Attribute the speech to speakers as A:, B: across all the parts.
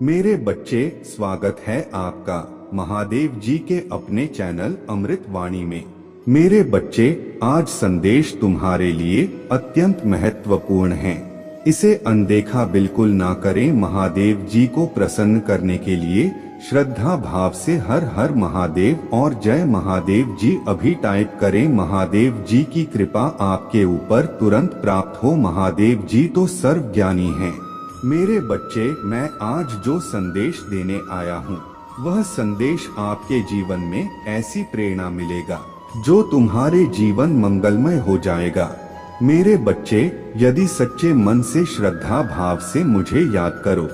A: मेरे बच्चे, स्वागत है आपका महादेव जी के अपने चैनल अमृत वाणी में। मेरे बच्चे, आज संदेश तुम्हारे लिए अत्यंत महत्वपूर्ण है। इसे अनदेखा बिल्कुल ना करें। महादेव जी को प्रसन्न करने के लिए श्रद्धा भाव से हर हर महादेव और जय महादेव जी अभी टाइप करें। महादेव जी की कृपा आपके ऊपर तुरंत प्राप्त हो। महादेव जी तो सर्वज्ञानी हैं। मेरे बच्चे, मैं आज जो संदेश देने आया हूँ, वह संदेश आपके जीवन में ऐसी प्रेरणा मिलेगा जो तुम्हारे जीवन मंगलमय हो जाएगा। मेरे बच्चे, यदि सच्चे मन से श्रद्धा भाव से मुझे याद करो,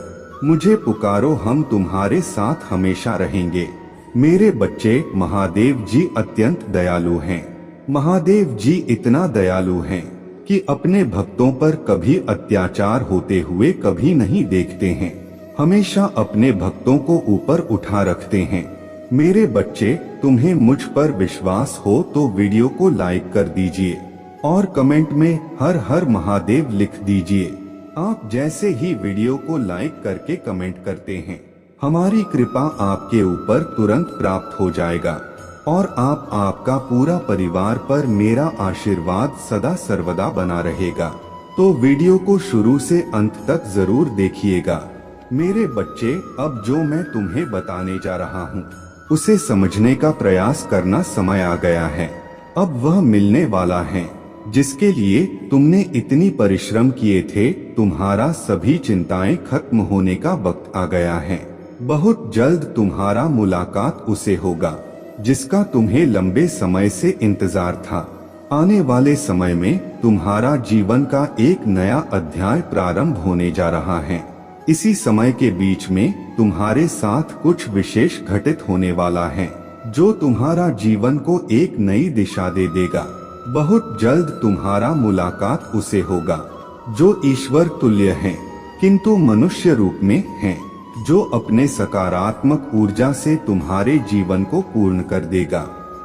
A: मुझे पुकारो, हम तुम्हारे साथ हमेशा रहेंगे। मेरे बच्चे, महादेव जी अत्यंत दयालु हैं। महादेव जी इतना दयालु हैं कि अपने भक्तों पर कभी अत्याचार होते हुए कभी नहीं देखते हैं। हमेशा अपने भक्तों को ऊपर उठा रखते हैं। मेरे बच्चे, तुम्हें मुझ पर विश्वास हो तो वीडियो को लाइक कर दीजिए और कमेंट में हर हर महादेव लिख दीजिए। आप जैसे ही वीडियो को लाइक करके कमेंट करते हैं, हमारी कृपा आपके ऊपर तुरंत प्राप्त हो जाएगा और आपका पूरा परिवार पर मेरा आशीर्वाद सदा सर्वदा बना रहेगा। तो वीडियो को शुरू से अंत तक जरूर देखिएगा। मेरे बच्चे, अब जो मैं तुम्हें बताने जा रहा हूँ, उसे समझने का प्रयास करना समय आ गया है। अब वह मिलने वाला है जिसके लिए तुमने इतनी परिश्रम किए थे। तुम्हारा सभी चिंताएं खत्म होने का वक्त आ गया है। बहुत जल्द तुम्हारा मुलाकात उसे होगा जिसका तुम्हें लंबे समय से इंतजार था। आने वाले समय में तुम्हारा जीवन का एक नया अध्याय प्रारंभ होने जा रहा है। इसी समय के बीच में तुम्हारे साथ कुछ विशेष घटित होने वाला है जो तुम्हारा जीवन को एक नई दिशा दे देगा। बहुत जल्द तुम्हारा मुलाकात उसे होगा जो ईश्वर तुल्य है किंतु मनुष्य रूप में है, जो अपने सकारात्मक ऊर्जा से तुम्हारे जीवन को पूर्ण कर देगा।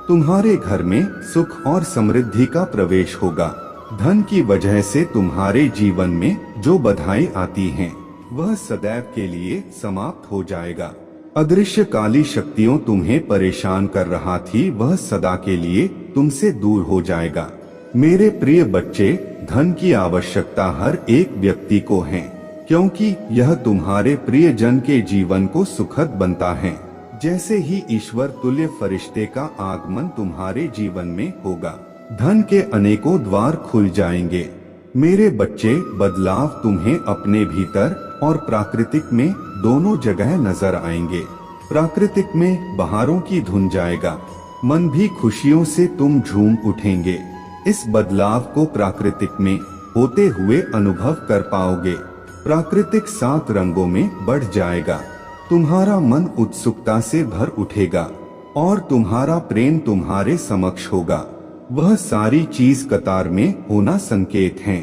A: तुम्हारे घर में सुख और समृद्धि का प्रवेश होगा। धन की वजह से तुम्हारे जीवन में जो बाधाएं आती हैं, वह सदैव के लिए समाप्त हो जाएगा। अदृश्य काली शक्तियों तुम्हें परेशान कर रहा थी, वह सदा के लिए तुमसे दूर हो जाएगा। मेरे प्रिय बच्चे, धन की आवश्यकता हर एक व्यक्ति को है, क्योंकि यह तुम्हारे प्रियजन के जीवन को सुखद बनता है। जैसे ही ईश्वर तुल्य फरिश्ते का आगमन तुम्हारे जीवन में होगा, धन के अनेकों द्वार खुल जाएंगे। मेरे बच्चे, बदलाव तुम्हें अपने भीतर और प्राकृतिक में दोनों जगह नजर आएंगे। प्राकृतिक में बहारों की धुन जाएगा, मन भी खुशियों से तुम झूम उठेंगे। इस बदलाव को प्राकृतिक में होते हुए अनुभव कर पाओगे। प्राकृतिक 7 रंगों में बढ़ जाएगा। तुम्हारा मन उत्सुकता से भर उठेगा और तुम्हारा प्रेम तुम्हारे समक्ष होगा। वह सारी चीज कतार में होना संकेत है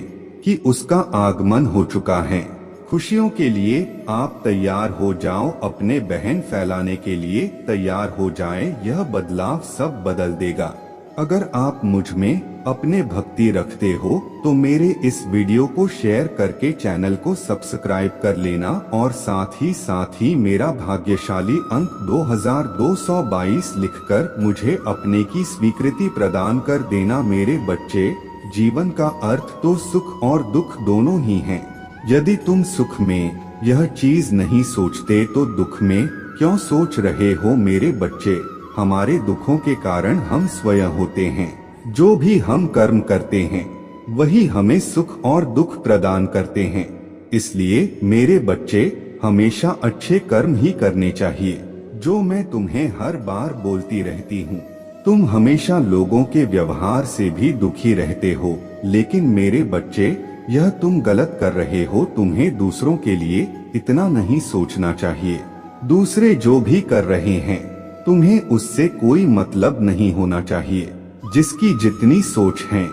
A: कि उसका आगमन हो चुका है। खुशियों के लिए आप तैयार हो जाओ, अपने बहन फैलाने के लिए तैयार हो जाएं। यह बदलाव सब बदल देगा। अगर आप मुझ में अपने भक्ति रखते हो तो मेरे इस वीडियो को शेयर करके चैनल को सब्सक्राइब कर लेना और साथ ही मेरा भाग्यशाली अंक 2222 लिखकर मुझे अपने की स्वीकृति प्रदान कर देना। मेरे बच्चे, जीवन का अर्थ तो सुख और दुख दोनों ही है। यदि तुम सुख में यह चीज नहीं सोचते तो दुख में क्यों सोच रहे हो? मेरे बच्चे, हमारे दुखों के कारण हम स्वयं होते हैं। जो भी हम कर्म करते हैं वही हमें सुख और दुख प्रदान करते हैं। इसलिए मेरे बच्चे, हमेशा अच्छे कर्म ही करने चाहिए, जो मैं तुम्हें हर बार बोलती रहती हूँ। तुम हमेशा लोगों के व्यवहार से भी दुखी रहते हो, लेकिन मेरे बच्चे, यह तुम गलत कर रहे हो। तुम्हें दूसरों के लिए इतना नहीं सोचना चाहिए। दूसरे जो भी कर रहे हैं, तुम्हें उससे कोई मतलब नहीं होना चाहिए। जिसकी जितनी सोच है,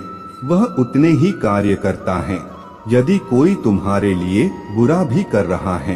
A: वह उतने ही कार्य करता है। यदि कोई तुम्हारे लिए बुरा भी कर रहा है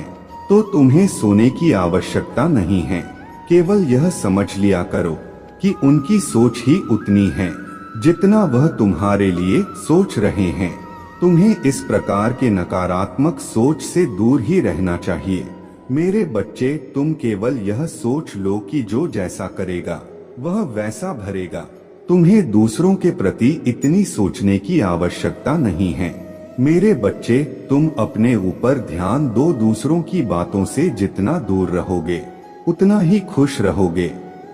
A: तो तुम्हें सोने की आवश्यकता नहीं है। केवल यह समझ लिया करो कि उनकी सोच ही उतनी है जितना वह तुम्हारे लिए सोच रहे हैं। तुम्हें इस प्रकार के नकारात्मक सोच से दूर ही रहना चाहिए। मेरे बच्चे, तुम केवल यह सोच लो कि जो जैसा करेगा वह वैसा भरेगा। तुम्हें दूसरों के प्रति इतनी सोचने की आवश्यकता नहीं है। मेरे बच्चे, तुम अपने ऊपर ध्यान दो। दूसरों की बातों से जितना दूर रहोगे उतना ही खुश रहोगे।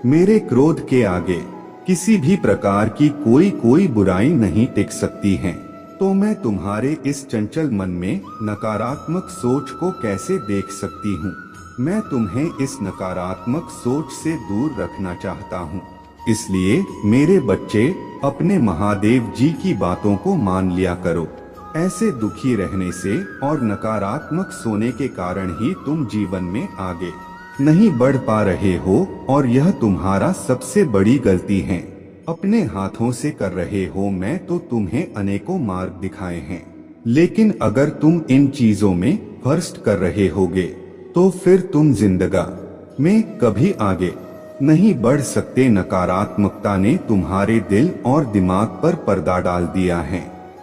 A: मेरे क्रोध के आगे किसी भी प्रकार की कोई बुराई नहीं टिक सकती है। तो मैं तुम्हारे इस चंचल मन में नकारात्मक सोच को कैसे देख सकती हूँ? मैं तुम्हें इस नकारात्मक सोच से दूर रखना चाहता हूँ। इसलिए मेरे बच्चे, अपने महादेव जी की बातों को मान लिया करो। ऐसे दुखी रहने से और नकारात्मक सोने के कारण ही तुम जीवन में आगे नहीं बढ़ पा रहे हो, और यह तुम्हारा सबसे बड़ी गलती है। अपने हाथों से कर रहे हो। मैं तो तुम्हें अनेकों मार्ग दिखाए हैं, लेकिन अगर तुम इन चीजों में फर्स्ट कर रहे होगे तो फिर तुम जिंदगी में कभी आगे नहीं बढ़ सकते। नकारात्मकता ने तुम्हारे दिल और दिमाग पर पर्दा डाल दिया है।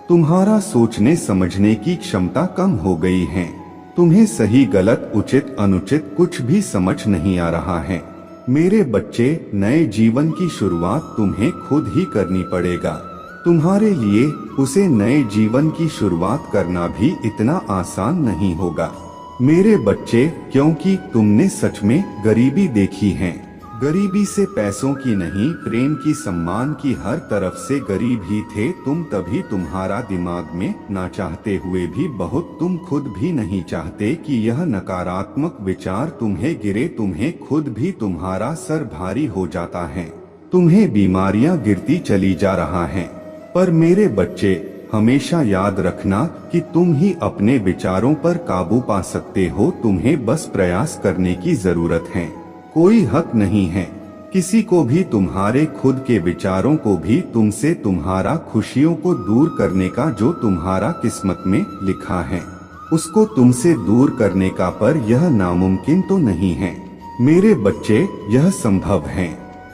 A: तुम्हारा सोचने समझने की क्षमता कम हो गई है। तुम्हें सही गलत उचित अनुचित कुछ भी समझ नहीं आ रहा है। मेरे बच्चे, नए जीवन की शुरुआत तुम्हें खुद ही करनी पड़ेगा। तुम्हारे लिए उसे नए जीवन की शुरुआत करना भी इतना आसान नहीं होगा मेरे बच्चे, क्योंकि तुमने सच में गरीबी देखी है। गरीबी से पैसों की नहीं, प्रेम की, सम्मान की, हर तरफ से गरीब ही थे तुम। तभी तुम्हारा दिमाग में ना चाहते हुए भी बहुत, तुम खुद भी नहीं चाहते कि यह नकारात्मक विचार तुम्हें गिरे। तुम्हें खुद भी तुम्हारा सर भारी हो जाता है। तुम्हें बीमारियां गिरती चली जा रहा है। पर मेरे बच्चे, हमेशा याद रखना कि तुम ही अपने विचारों पर काबू पा सकते हो। तुम्हें बस प्रयास करने की जरूरत है। कोई हक नहीं है किसी को भी तुम्हारे खुद के विचारों को भी तुमसे, तुम्हारा खुशियों को दूर करने का। जो तुम्हारा किस्मत में लिखा है उसको तुमसे दूर करने का, पर यह नामुमकिन तो नहीं है मेरे बच्चे, यह संभव है।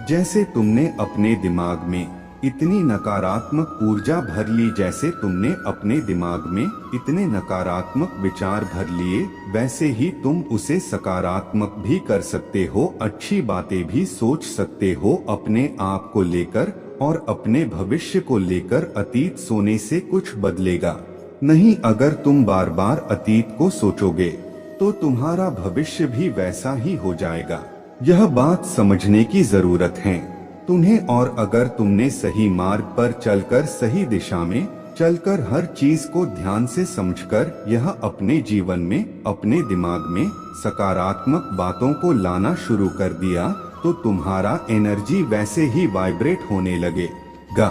A: जैसे तुमने अपने दिमाग में इतनी नकारात्मक ऊर्जा भर ली, जैसे तुमने अपने दिमाग में इतने नकारात्मक विचार भर लिए, वैसे ही तुम उसे सकारात्मक भी कर सकते हो। अच्छी बातें भी सोच सकते हो अपने आप को लेकर और अपने भविष्य को लेकर। अतीत सोने से कुछ बदलेगा नहीं। अगर तुम बार बार अतीत को सोचोगे तो तुम्हारा भविष्य भी वैसा ही हो जाएगा। यह बात समझने की जरूरत है तुम्हें। और अगर तुमने सही मार्ग पर चलकर, सही दिशा में चलकर, हर चीज को ध्यान से समझकर यह अपने जीवन में, अपने दिमाग में सकारात्मक बातों को लाना शुरू कर दिया, तो तुम्हारा एनर्जी वैसे ही वाइब्रेट होने लगेगा।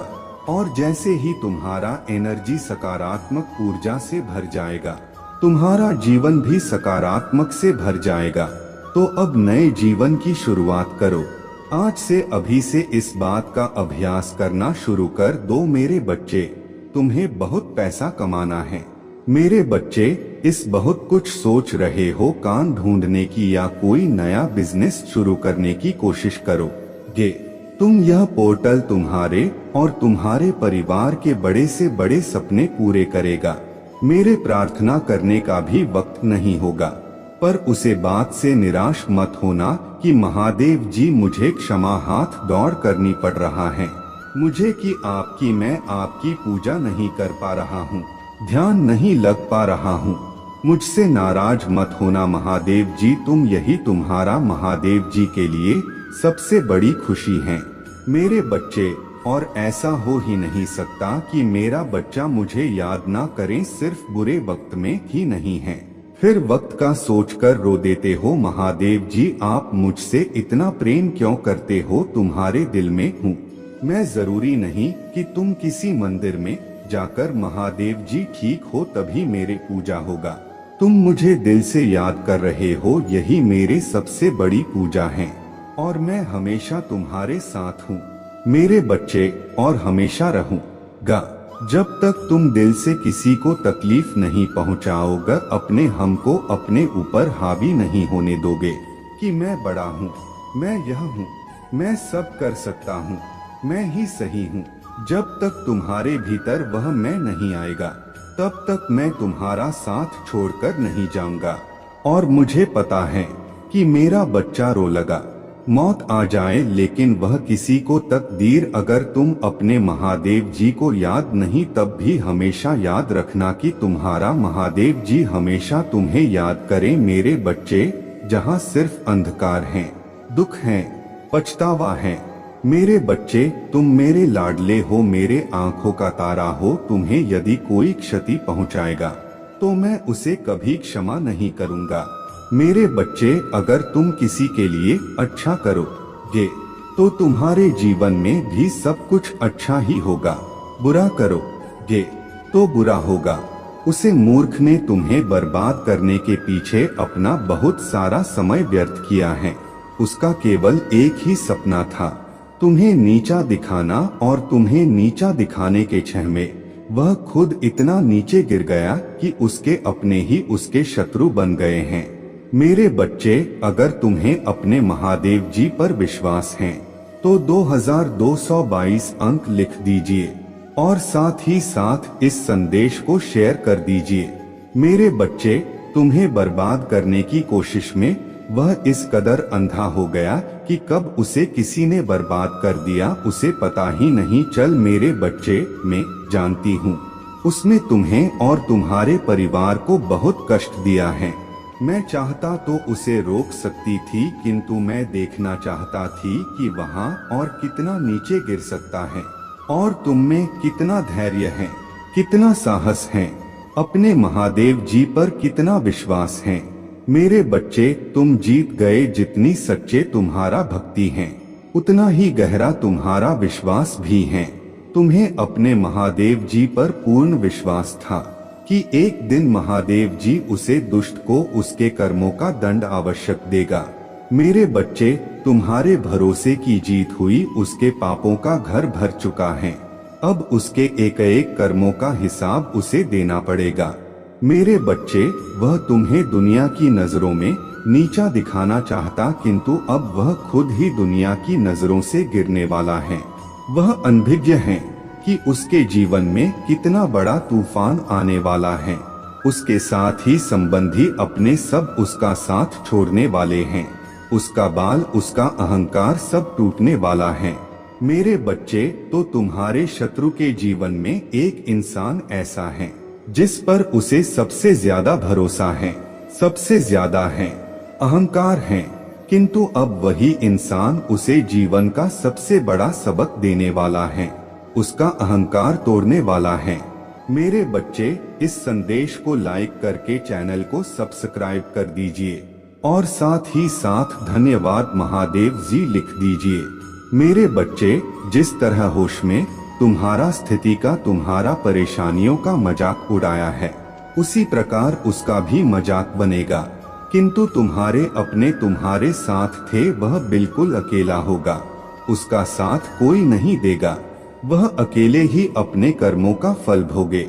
A: और जैसे ही तुम्हारा एनर्जी सकारात्मक ऊर्जा से भर जाएगा, तुम्हारा जीवन भी सकारात्मक से भर जाएगा। तो अब नए जीवन की शुरुआत करो। आज से, अभी से इस बात का अभ्यास करना शुरू कर दो मेरे बच्चे। तुम्हें बहुत पैसा कमाना है मेरे बच्चे। इस बहुत कुछ सोच रहे हो कान ढूंढने की या कोई नया बिजनेस शुरू करने की कोशिश करोगे। तुम यह पोर्टल तुम्हारे और तुम्हारे परिवार के बड़े से बड़े सपने पूरे करेगा। मेरे प्रार्थना करने का भी वक्त नहीं होगा, पर उसे बात से निराश मत होना कि महादेव जी, मुझे क्षमा हाथ दौड़ करनी पड़ रहा है मुझे कि मैं आपकी पूजा नहीं कर पा रहा हूँ, ध्यान नहीं लग पा रहा हूँ। मुझसे नाराज मत होना महादेव जी, तुम यही तुम्हारा महादेव जी के लिए सबसे बड़ी खुशी है मेरे बच्चे। और ऐसा हो ही नहीं सकता कि मेरा बच्चा मुझे याद ना करे, सिर्फ बुरे वक्त में ही नहीं है। फिर वक्त का सोचकर रो देते हो महादेव जी, आप मुझसे इतना प्रेम क्यों करते हो? तुम्हारे दिल में हूँ मैं, जरूरी नहीं कि तुम किसी मंदिर में जाकर महादेव जी ठीक हो तभी मेरे पूजा होगा। तुम मुझे दिल से याद कर रहे हो, यही मेरे सबसे बड़ी पूजा है। और मैं हमेशा तुम्हारे साथ हूँ मेरे बच्चे, और हमेशा रहूँगा जब तक तुम दिल से किसी को तकलीफ नहीं पहुँचाओगे, अपने हम को अपने ऊपर हावी नहीं होने दोगे कि मैं बड़ा हूँ, मैं यह हूँ, मैं सब कर सकता हूँ, मैं ही सही हूँ। जब तक तुम्हारे भीतर वह मैं नहीं आएगा, तब तक मैं तुम्हारा साथ छोड़कर नहीं जाऊंगा। और मुझे पता है कि मेरा बच्चा रो लगा। मौत आ जाए लेकिन वह किसी को तकदीर, अगर तुम अपने महादेव जी को याद नहीं तब भी हमेशा याद रखना कि तुम्हारा महादेव जी हमेशा तुम्हें याद करें मेरे बच्चे। जहाँ सिर्फ अंधकार है, दुख है, पछतावा है। मेरे बच्चे, तुम मेरे लाडले हो, मेरे आंखों का तारा हो। तुम्हें यदि कोई क्षति पहुंचाएगा तो मैं उसे कभी क्षमा नहीं करूंगा। मेरे बच्चे, अगर तुम किसी के लिए अच्छा करोगे तो तुम्हारे जीवन में भी सब कुछ अच्छा ही होगा। बुरा करोगे तो बुरा होगा। उसे मूर्ख ने तुम्हें बर्बाद करने के पीछे अपना बहुत सारा समय व्यर्थ किया है। उसका केवल एक ही सपना था, तुम्हें नीचा दिखाना, और तुम्हें नीचा दिखाने के क्षण में वह खुद इतना नीचे गिर गया कि उसके अपने ही उसके शत्रु बन गए हैं। मेरे बच्चे, अगर तुम्हें अपने महादेव जी पर विश्वास है तो 2222 अंक लिख दीजिए और साथ ही साथ इस संदेश को शेयर कर दीजिए। मेरे बच्चे, तुम्हें बर्बाद करने की कोशिश में वह इस कदर अंधा हो गया कि कब उसे किसी ने बर्बाद कर दिया उसे पता ही नहीं चल। मेरे बच्चे, मैं जानती हूँ उसने तुम्हें और तुम्हारे परिवार को बहुत कष्ट दिया है। मैं चाहता तो उसे रोक सकती थी, किंतु मैं देखना चाहता थी कि वहाँ और कितना नीचे गिर सकता है और तुम में कितना धैर्य है, कितना साहस है, अपने महादेव जी पर कितना विश्वास है। मेरे बच्चे, तुम जीत गए। जितनी सच्चे तुम्हारा भक्ति है उतना ही गहरा तुम्हारा विश्वास भी है। तुम्हें अपने महादेव जी पर पूर्ण विश्वास था कि एक दिन महादेव जी उसे दुष्ट को उसके कर्मों का दंड आवश्यक देगा। मेरे बच्चे, तुम्हारे भरोसे की जीत हुई। उसके पापों का घर भर चुका है। अब उसके एक एक कर्मों का हिसाब उसे देना पड़ेगा। मेरे बच्चे, वह तुम्हें दुनिया की नजरों में नीचा दिखाना चाहता, किंतु अब वह खुद ही दुनिया की नजरों से गिरने वाला है। वह अनभिज्ञ है कि उसके जीवन में कितना बड़ा तूफान आने वाला है। उसके साथ ही संबंधी अपने सब उसका साथ छोड़ने वाले हैं। उसका बाल, उसका अहंकार सब टूटने वाला है। मेरे बच्चे, तो तुम्हारे शत्रु के जीवन में एक इंसान ऐसा है जिस पर उसे सबसे ज्यादा भरोसा है, सबसे ज्यादा है, अहंकार है, किंतु अब वही इंसान उसे जीवन का सबसे बड़ा सबक देने वाला है, उसका अहंकार तोड़ने वाला है। मेरे बच्चे, इस संदेश को लाइक करके चैनल को सब्सक्राइब कर दीजिए और साथ ही साथ धन्यवाद महादेव जी लिख दीजिए। मेरे बच्चे, जिस तरह होश में तुम्हारा स्थिति का, तुम्हारा परेशानियों का मजाक उड़ाया है, उसी प्रकार उसका भी मजाक बनेगा, किंतु तुम्हारे अपने तुम्हारे साथ थे। वह बिल्कुल अकेला होगा, उसका साथ कोई नहीं देगा। वह अकेले ही अपने कर्मों का फल भोगे।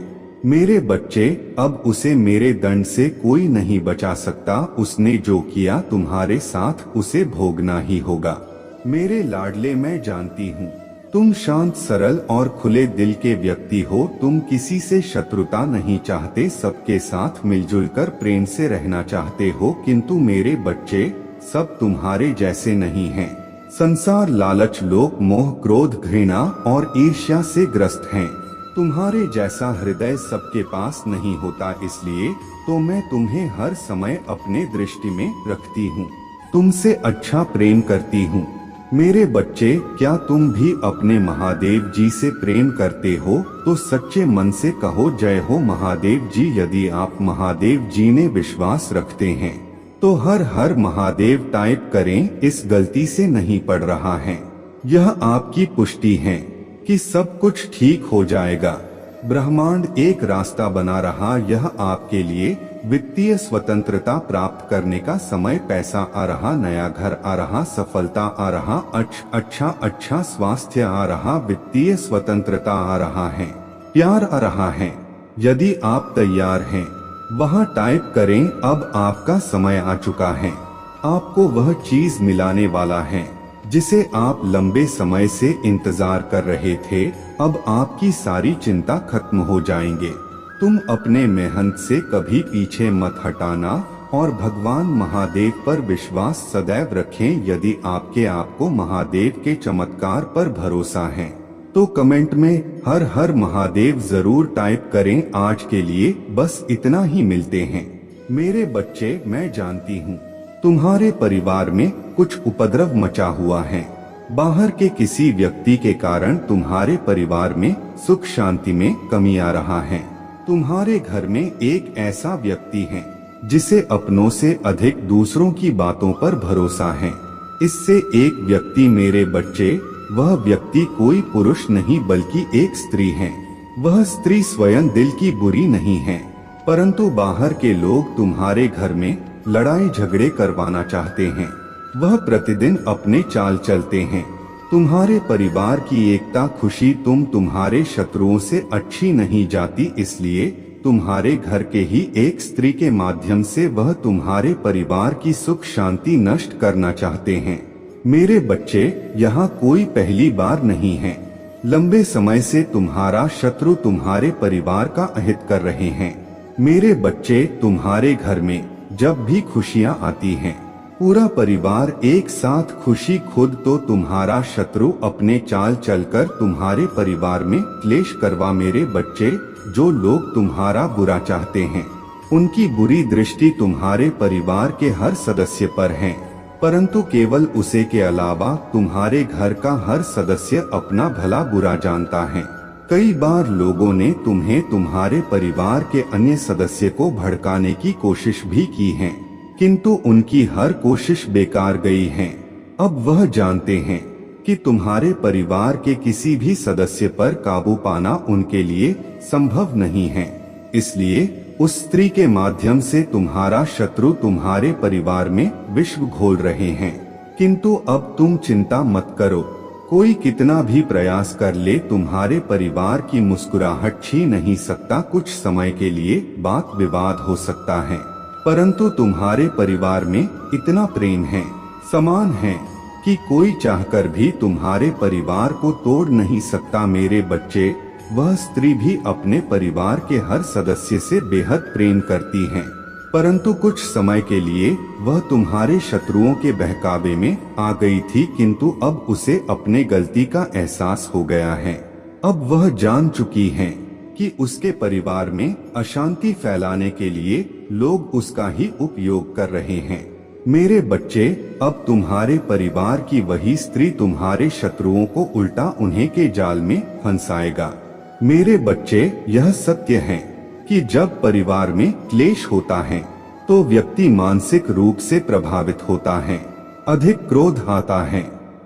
A: मेरे बच्चे, अब उसे मेरे दंड से कोई नहीं बचा सकता। उसने जो किया तुम्हारे साथ उसे भोगना ही होगा। मेरे लाडले, मैं जानती हूँ तुम शांत, सरल और खुले दिल के व्यक्ति हो। तुम किसी से शत्रुता नहीं चाहते, सबके साथ मिलजुल कर प्रेम से रहना चाहते हो, किंतु मेरे बच्चे, सब तुम्हारे जैसे नहीं हैं। संसार, लालच, लोभ, मोह, क्रोध, घृणा और ईर्ष्या से ग्रस्त हैं। तुम्हारे जैसा हृदय सबके पास नहीं होता, इसलिए तो मैं तुम्हें हर समय अपने दृष्टि में रखती हूँ, तुमसे अच्छा प्रेम करती हूँ। मेरे बच्चे, क्या तुम भी अपने महादेव जी से प्रेम करते हो तो सच्चे मन से कहो जय हो महादेव जी। यदि आप महादेव जी ने विश्वास रखते हैं तो हर हर महादेव टाइप करें। इस गलती से नहीं पड़ रहा है, यह आपकी पुष्टि है कि सब कुछ ठीक हो जाएगा। ब्रह्मांड एक रास्ता बना रहा, यह आपके लिए वित्तीय स्वतंत्रता प्राप्त करने का समय, पैसा आ रहा, नया घर आ रहा, सफलता आ रहा, अच्छा स्वास्थ्य आ रहा, वित्तीय स्वतंत्रता आ रहा है, प्यार आ रहा है। यदि आप तैयार हैं, वहाँ टाइप करें, अब आपका समय आ चुका है। आपको वह चीज मिलाने वाला है जिसे आप लंबे समय से इंतजार कर रहे थे। अब आपकी सारी चिंता खत्म हो जाएंगे। तुम अपने मेहनत से कभी पीछे मत हटाना और भगवान महादेव पर विश्वास सदैव रखें। यदि आपको महादेव के चमत्कार पर भरोसा है तो कमेंट में हर हर महादेव जरूर टाइप करें। आज के लिए बस इतना ही, मिलते हैं। मेरे बच्चे, मैं जानती हूँ तुम्हारे परिवार में कुछ उपद्रव मचा हुआ है। बाहर के किसी व्यक्ति के कारण तुम्हारे परिवार में सुख शांति में कमी आ रहा है। तुम्हारे घर में एक ऐसा व्यक्ति है जिसे अपनों से अधिक दूसरों की बातों पर भरोसा है। इससे एक व्यक्ति, मेरे बच्चे, वह व्यक्ति कोई पुरुष नहीं बल्कि एक स्त्री है। वह स्त्री स्वयं दिल की बुरी नहीं है, परंतु बाहर के लोग तुम्हारे घर में लड़ाई झगड़े करवाना चाहते हैं। वह प्रतिदिन अपने चाल चलते हैं। तुम्हारे परिवार की एकता खुशी तुम्हारे शत्रुओं से अच्छी नहीं जाती, इसलिए तुम्हारे घर के ही एक स्त्री के माध्यम से वह तुम्हारे परिवार की सुख शांति नष्ट करना चाहते हैं। मेरे बच्चे, यहाँ कोई पहली बार नहीं है। लंबे समय से तुम्हारा शत्रु तुम्हारे परिवार का अहित कर रहे हैं। मेरे बच्चे, तुम्हारे घर में जब भी खुशियाँ आती हैं, पूरा परिवार एक साथ खुशी, खुद तो तुम्हारा शत्रु अपने चाल चलकर तुम्हारे परिवार में क्लेश करवा। मेरे बच्चे, जो लोग तुम्हारा बुरा चाहते हैं उनकी बुरी दृष्टि तुम्हारे परिवार के हर सदस्य पर है, परंतु केवल उसे के अलावा तुम्हारे घर का हर सदस्य अपना भला बुरा जानता है। कई बार लोगों ने तुम्हें तुम्हारे परिवार के अन्य सदस्य को भड़काने की कोशिश भी की है, किंतु उनकी हर कोशिश बेकार गई है। अब वह जानते हैं कि तुम्हारे परिवार के किसी भी सदस्य पर काबू पाना उनके लिए संभव नहीं है। इसलिए उस स्त्री के माध्यम से तुम्हारा शत्रु तुम्हारे परिवार में विष घोल रहे हैं। किंतु अब तुम चिंता मत करो। कोई कितना भी प्रयास कर ले, तुम्हारे परिवार की मुस्कुराहट छीन नहीं सकता। कुछ समय के लिए बात विवाद हो सकता है, परंतु तुम्हारे परिवार में इतना प्रेम है, समान है कि कोई चाहकर भी तुम्हारे परिवार को तोड़ नहीं सकता। मेरे बच्चे, वह स्त्री भी अपने परिवार के हर सदस्य से बेहद प्रेम करती है, परंतु कुछ समय के लिए वह तुम्हारे शत्रुओं के बहकावे में आ गई थी, किंतु अब उसे अपने गलती का एहसास हो गया है। अब वह जान चुकी है कि उसके परिवार में अशांति फैलाने के लिए लोग उसका ही उपयोग कर रहे हैं। मेरे बच्चे, अब तुम्हारे परिवार की वही स्त्री तुम्हारे शत्रुओं को उल्टा उन्हें के जाल में फंसाएगा। मेरे बच्चे, यह सत्य है कि जब परिवार में क्लेश होता है तो व्यक्ति मानसिक रूप से प्रभावित होता है, अधिक क्रोध आता है,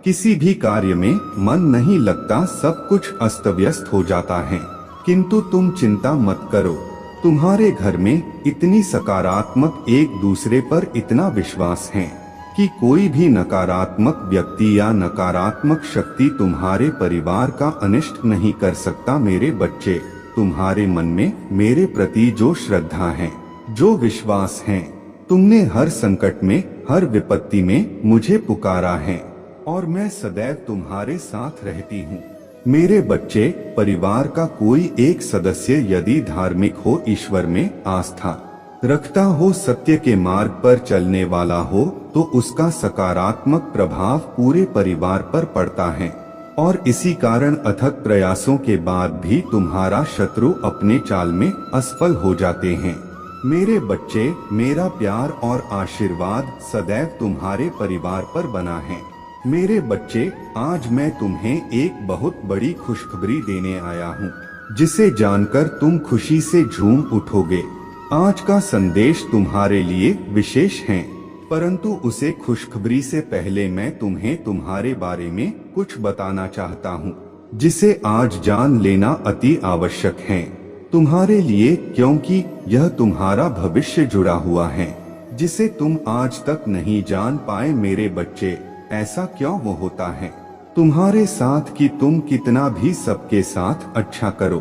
A: किसी भी कार्य में मन नहीं लगता, सब कुछ अस्त व्यस्त हो जाता है। किंतु तुम चिंता मत करो, तुम्हारे घर में इतनी सकारात्मक एक दूसरे पर इतना विश्वास है कि कोई भी नकारात्मक व्यक्ति या नकारात्मक शक्ति तुम्हारे परिवार का अनिष्ट नहीं कर सकता। मेरे बच्चे, तुम्हारे मन में मेरे प्रति जो श्रद्धा है, जो विश्वास है, तुमने हर संकट में, हर विपत्ति में मुझे पुकारा है और मैं सदैव तुम्हारे साथ रहती हूँ। मेरे बच्चे, परिवार का कोई एक सदस्य यदि धार्मिक हो, ईश्वर में आस्था रखता हो, सत्य के मार्ग पर चलने वाला हो, तो उसका सकारात्मक प्रभाव पूरे परिवार पर पड़ता है और इसी कारण अथक प्रयासों के बाद भी तुम्हारा शत्रु अपने चाल में असफल हो जाते हैं। मेरे बच्चे, मेरा प्यार और आशीर्वाद सदैव तुम्हारे परिवार पर बना है। मेरे बच्चे, आज मैं तुम्हें एक बहुत बड़ी खुशखबरी देने आया हूँ, जिसे जानकर तुम खुशी से झूम उठोगे। आज का संदेश तुम्हारे लिए विशेष है, परंतु उसे खुशखबरी से पहले मैं तुम्हें तुम्हारे बारे में कुछ बताना चाहता हूँ, जिसे आज जान लेना अति आवश्यक है तुम्हारे लिए, क्योंकि यह तुम्हारा भविष्य जुड़ा हुआ है, जिसे तुम आज तक नहीं जान पाए। मेरे बच्चे, ऐसा क्यों होता है तुम्हारे साथ कि तुम कितना भी सबके साथ अच्छा करो,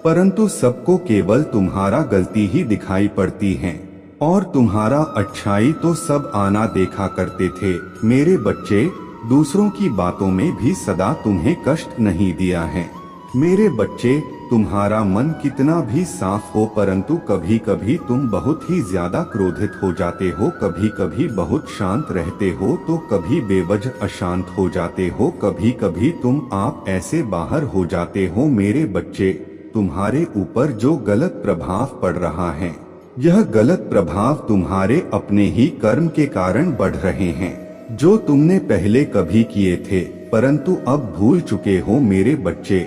A: परंतु सबको केवल तुम्हारा गलती ही दिखाई पड़ती है और तुम्हारा अच्छाई तो सब आना देखा करते थे। मेरे बच्चे, दूसरों की बातों में भी सदा तुम्हें कष्ट नहीं दिया है। मेरे बच्चे, तुम्हारा मन कितना भी साफ हो, परंतु कभी कभी तुम बहुत ही ज्यादा क्रोधित हो जाते हो, कभी कभी बहुत शांत रहते हो तो कभी बेवजह अशांत हो जाते हो, कभी कभी तुम आप ऐसे बाहर हो जाते हो। मेरे बच्चे, तुम्हारे ऊपर जो गलत प्रभाव पड़ रहा है, यह गलत प्रभाव तुम्हारे अपने ही कर्म के कारण बढ़ रहे हैं, जो तुमने पहले कभी किए थे परंतु अब भूल चुके हो। मेरे बच्चे,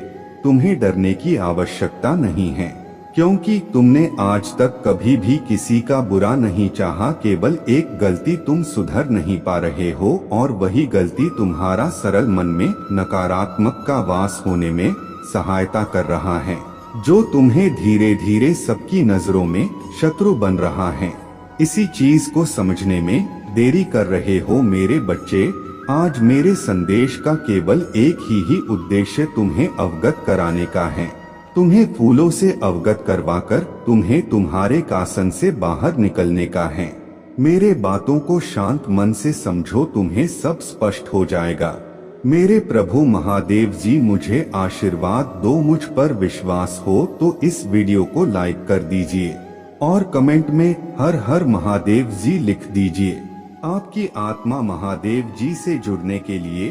A: तुम्हें डरने की आवश्यकता नहीं है, क्योंकि तुमने आज तक कभी भी किसी का बुरा नहीं चाहा। केवल एक गलती तुम सुधर नहीं पा रहे हो और वही गलती तुम्हारा सरल मन में नकारात्मक का वास होने में सहायता कर रहा है, जो तुम्हें धीरे धीरे सबकी नजरों में शत्रु बन रहा है। इसी चीज को समझने में देरी कर रहे हो। मेरे बच्चे, आज मेरे संदेश का केवल एक ही उद्देश्य तुम्हें अवगत कराने का है, तुम्हें फूलों से अवगत करवाकर तुम्हें तुम्हारे कासन से बाहर निकलने का है। मेरे बातों को शांत मन से समझो, तुम्हें सब स्पष्ट हो जाएगा। मेरे प्रभु महादेव जी मुझे आशीर्वाद दो। मुझ पर विश्वास हो तो इस वीडियो को लाइक कर दीजिए और कमेंट में हर हर महादेव जी लिख दीजिए। आपकी आत्मा महादेव जी से जुड़ने के लिए